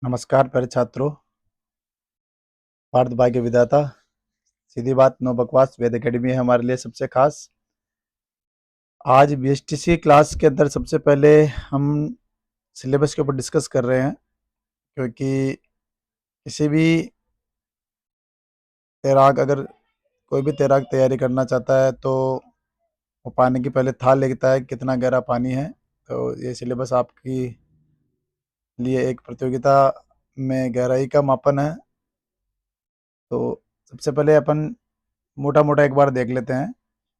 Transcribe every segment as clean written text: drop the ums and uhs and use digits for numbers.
नमस्कार प्यारे छात्रों। भारत भाग्य विधाता, सीधी बात नो बकवास वेद एकेडमी है हमारे लिए सबसे खास। आज बीएसटीसी क्लास के अंदर सबसे पहले हम सिलेबस के ऊपर डिस्कस कर रहे हैं, क्योंकि किसी भी तैराक अगर कोई भी तैराक तैयारी करना चाहता है तो वो पानी की पहले थाह लेता है कितना गहरा पानी है। तो ये सिलेबस आपकी लिए एक प्रतियोगिता में गहराई का मापन है। तो सबसे पहले अपन मोटा मोटा एक बार देख लेते हैं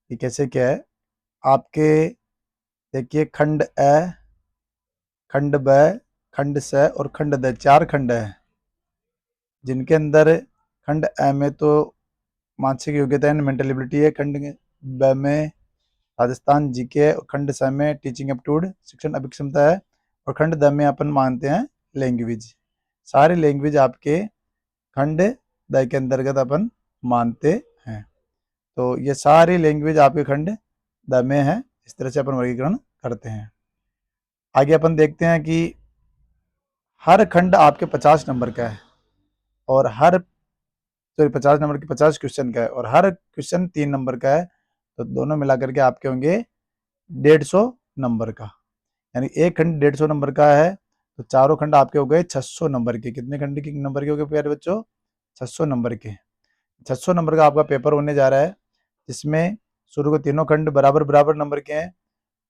कि कैसे क्या है। आपके देखिए, खंड अ, खंड ब, खंड स और खंड द, 4 खंड है, जिनके अंदर खंड अ में तो मानसिक योग्यता एंड मेंटल एबिलिटी है, खंड ब में राजस्थान जीके है, और खंड स में टीचिंग एप्टीट्यूड शिक्षण अभिक्षमता है, और खंड द में अपन मानते हैं लैंग्वेज। सारे लैंग्वेज आपके खंड द के अंतर्गत अपन मानते हैं। तो ये सारी लैंग्वेज आपके खंड द में है। इस तरह से अपन वर्गीकरण करते हैं। आगे अपन देखते हैं कि हर खंड आपके 50 नंबर का है, और हर 50 नंबर की 50 क्वेश्चन का है, और हर क्वेश्चन 3 नंबर का है। तो दोनों मिलाकर के आपके होंगे 150 नंबर का, यानी एक खंड 150 नंबर का है। तो चारों खंड आपके हो गए 600 नंबर के। कितने खंड के नंबर के हो गए प्यारे बच्चों? 600 नंबर के। 600 नंबर का आपका पेपर होने जा रहा है, जिसमें शुरू के तीनों खंड बराबर बराबर नंबर के हैं।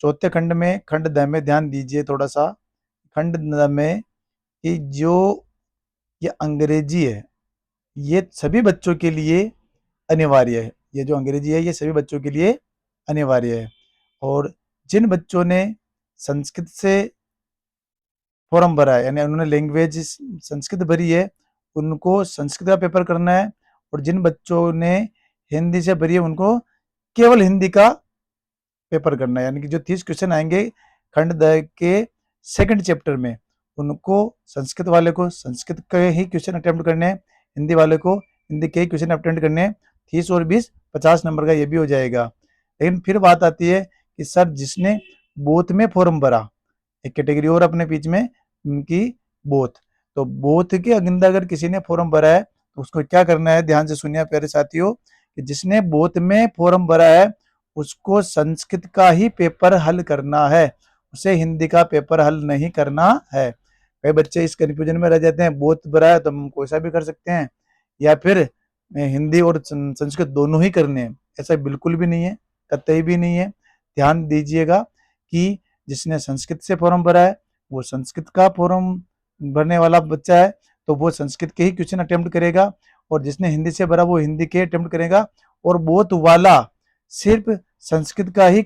चौथे खंड में, खंड द में ध्यान दीजिए थोड़ा सा। खंड द में कि जो ये अंग्रेजी है, ये सभी बच्चों के लिए अनिवार्य है। ये जो अंग्रेजी है, ये सभी बच्चों के लिए अनिवार्य है। और जिन बच्चों ने संस्कृत से फॉर्म भरा है, यानी उन्होंने लैंग्वेज संस्कृत भरी है, उनको संस्कृत का पेपर करना है। और जिन बच्चों ने हिंदी से भरी है, उनको केवल हिंदी का पेपर करना है। यानी कि जो 30 क्वेश्चन आएंगे खंड द के सेकंड चैप्टर में, उनको संस्कृत वाले को संस्कृत के ही क्वेश्चन अटेम्प्ट करने हैं, हिंदी वाले को हिंदी के ही क्वेश्चन अटेम्प्ट करने हैं। 30 और 20 50 नंबर का ये भी हो जाएगा। लेकिन फिर बात आती है कि सर, जिसने बोथ में फॉर्म भरा, एक कैटेगरी और अपने बीच में उनकी बोथ, तो बोथ के अंदर अगर किसी ने फॉर्म भरा है तो उसको क्या करना है, ध्यान से सुनिए प्यारे साथियों, कि जिसने बोथ में फॉर्म भरा है उसको संस्कृत का ही पेपर हल करना है, उसे हिंदी का पेपर हल नहीं करना है। कई बच्चे इस कंफ्यूजन में रह जाते हैं, बोथ भरा है तो हम कोई सा भी कर सकते हैं, या फिर हिंदी और संस्कृत दोनों ही करने हैं। ऐसा बिल्कुल भी नहीं है, कतई भी नहीं है। ध्यान दीजिएगा कि जिसने संस्कृत से फॉर्म भरा है वो संस्कृत का फॉर्म भरने वाला बच्चा है, तो वो संस्कृत के ही क्वेश्चन अटेम्प्ट करेगा, और जिसने हिंदी से भरा वो हिंदी के अटेम्प्ट करेगा। और बोथ वाला सिर्फ संस्कृत का ही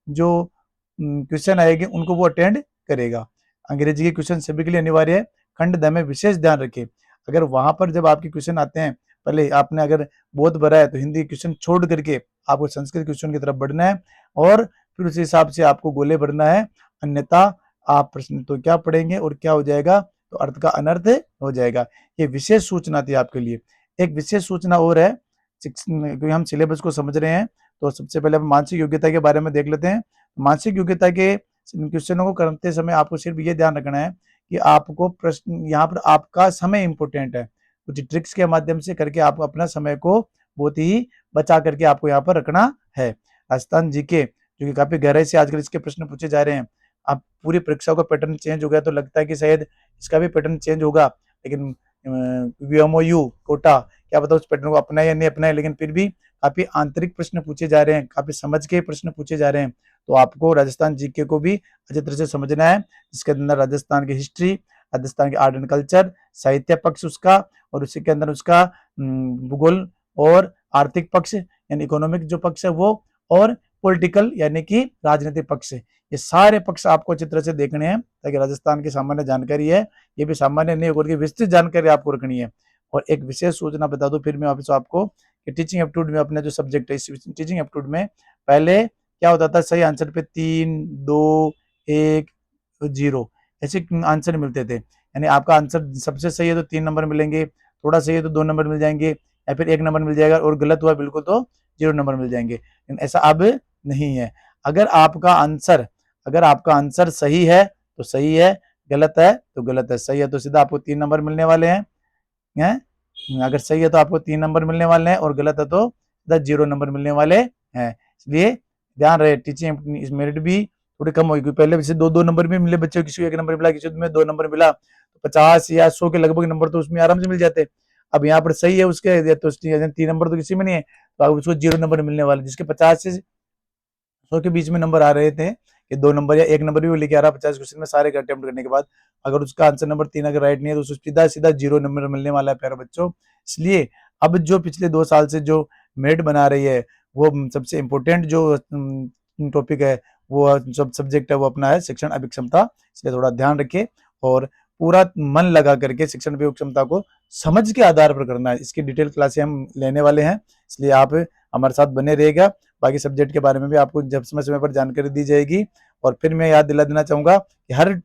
जो क्वेश्चन आएंगे उनको वो अटेंड करेगा। अंग्रेजी के क्वेश्चन सभी के लिए अनिवार्य है। खंड द में विशेष ध्यान रखें, अगर वहां पर जब आपके क्वेश्चन आते हैं, पहले आपने अगर बोध भरा है तो हिंदी क्वेश्चन छोड़ करके आपको संस्कृत क्वेश्चन की तरफ बढ़ना है, और फिर उस हिसाब से आपको गोले भरना है। अन्यथा आप प्रश्न तो क्या पढ़ेंगे और क्या हो जाएगा, तो अर्थ का अनर्थ हो जाएगा। ये विशेष सूचना थी आपके लिए। एक विशेष सूचना और है, क्योंकि हम सिलेबस को समझ रहे हैं, तो सबसे पहले हम मानसिक योग्यता के बारे में देख लेते हैं। मानसिक योग्यता के क्वेश्चनों को करते समय आपको सिर्फ ये ध्यान रखना है कि आपको प्रश्न, यहाँ पर आपका समय इंपॉर्टेंट है। कुछ ट्रिक्स के माध्यम से करके आपको अपना समय को बहुत ही बचा करके आपको यहाँ पर रखना है। राजस्थान जीके जो कि काफी गहराई से आजकल इसके प्रश्न पूछे जा रहे हैं। अब पूरी परीक्षा का पैटर्न चेंज हो गया, तो लगता है कि शायद इसका भी पैटर्न चेंज होगा, लेकिन वीएमओयू कोटा क्या पता उस पैटर्न को अपनाए या नहीं अपनाए, लेकिन फिर भी काफी आंतरिक प्रश्न पूछे जा रहे हैं, काफी समझ के प्रश्न पूछे जा रहे हैं। तो आपको राजस्थान जीके को भी अच्छी तरह से समझना है, जिसके अंदर राजस्थान की हिस्ट्री, राजस्थान के आर्ट एंड कल्चर, साहित्य पक्ष उसका, और उसी के अंदर उसका भूगोल और आर्थिक पक्ष यानी इकोनॉमिक जो पक्ष है वो, और पॉलिटिकल यानी कि राजनीतिक पक्ष। ये सारे पक्ष आपको अच्छी तरह से देखने हैं, ताकि राजस्थान की सामान्य जानकारी है ये भी सामान्य नहीं होकर के विस्तृत जानकारी आपको रखनी है। और एक विशेष सूचना बता दूं फिर मैं वापस आपको, कि टीचिंग एप्टीट्यूड में अपने जो सब्जेक्ट है, इस टीचिंग एप्टीट्यूड में पहले क्या होता था, सही आंसर पे 3 2 1 0 ऐसे आंसर मिलते थे। यानी आपका आंसर सबसे सही है तो 3 नंबर मिलेंगे, थोड़ा सही है तो 2 नंबर मिल जाएंगे, या फिर 1 नंबर मिल जाएगा, और गलत हुआ बिल्कुल तो 0 नंबर मिल जाएंगे। लेकिन ऐसा अब नहीं है। अगर आपका आंसर सही है तो सही है, गलत है तो गलत है, सही है तो सीधा आपको 3 नंबर मिलने वाले हैं। अगर सही है तो आपको 3 नंबर मिलने वाले हैं और गलत है तो सीधा 0 नंबर मिलने वाले हैं। इसलिए ध्यान रहे, टीचिंग मेरिट भी थोड़ी कम होगी। पहले वैसे 2-2 नंबर भी मिले बच्चों, किसी को 1 नंबर मिला, किसी में 2 नंबर मिला, तो 50 या 100 के लगभग नंबर तो उसमें आराम से मिल जाते। अब यहाँ पर सही है उसके तो 3 नंबर तो किसी में नहीं है, तो अब उसको 0 नंबर मिलने वाले। जिसके 50 से 100 के बीच में नंबर आ रहे थे कि 2 नंबर या 1 नंबर भी वो लेके आ रहा 50 क्वेश्चन में सारे का अटेम्प्ट करने के बाद, अगर उसका आंसर नंबर 3 अगर राइट नहीं है तो उसको सीधा सीधा 0 नंबर मिलने वाला है प्यारे बच्चों। इसलिए अब जो पिछले 2 साल से जो मेरिट बना रही है, वो सबसे इम्पोर्टेंट जो टॉपिक है, वो सब सब्जेक्ट है, वो अपना है शिक्षण अभिक्षमता। इसलिए थोड़ा ध्यान रखिए और पूरा मन लगा करके शिक्षण अभिक्षमता को समझ के आधार पर करना है। इसकी डिटेल क्लासें हम लेने वाले हैं, इसलिए आप हमारे साथ बने रहेगा। बाकी सब्जेक्ट के बारे में भी आपको जब समय समय पर जानकारी दी जाएगी। और फिर मैं याद दिला देना चाहूंगा कि हर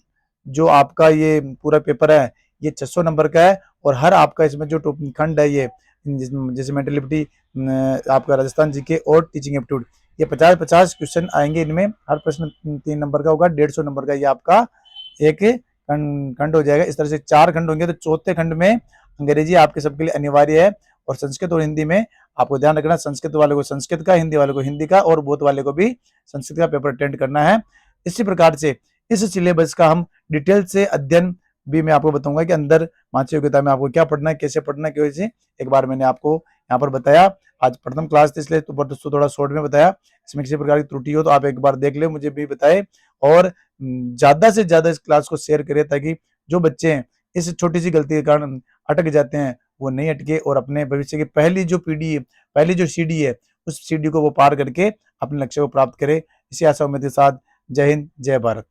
जो आपका ये पूरा पेपर है, ये 600 नंबर का है और हर आपका इसमें जो खंड है, ये जैसे मेंटलिटी, आपका राजस्थान जीके और टीचिंग एप्टीट्यूड, ये 50-50 क्वेश्चन आएंगे। इनमें हर प्रश्न 3 नंबर का होगा, 150 नंबर का ये आपका एक खंड हो जाएगा। इस तरह से 4 खंड होंगे, तो चौथे खंड में अंग्रेजी आपके सबके लिए अनिवार्य है और संस्कृत और हिंदी में आपको ध्यान रखना, संस्कृत वाले को संस्कृत का, हिंदी वाले को हिंदी का और बोध वाले को भी संस्कृत का पेपर अटेंड करना है। इसी प्रकार से इस सिलेबस का हम डिटेल से अध्ययन भी मैं आपको बताऊंगा कि अंदर मानसिक योग्यता में आपको क्या पढ़ना है, कैसे पढ़ना है, कैसे। एक बार मैंने आपको यहाँ पर बताया, आज प्रथम क्लास थी इसलिए तो थोड़ा शॉर्ट में बताया। इसमें किसी प्रकार की त्रुटि हो तो आप एक बार देख ले, मुझे भी बताए और ज्यादा से ज्यादा इस क्लास को शेयर करें, ताकि जो बच्चे इस छोटी सी गलती के कारण अटक जाते हैं वो नहीं अटके और अपने भविष्य की पहली जो सीढ़ी है, उस सीढ़ी को वो पार करके अपने लक्ष्य को प्राप्त करे। इसी आशा उम्मीद के साथ जय हिंद, जय भारत।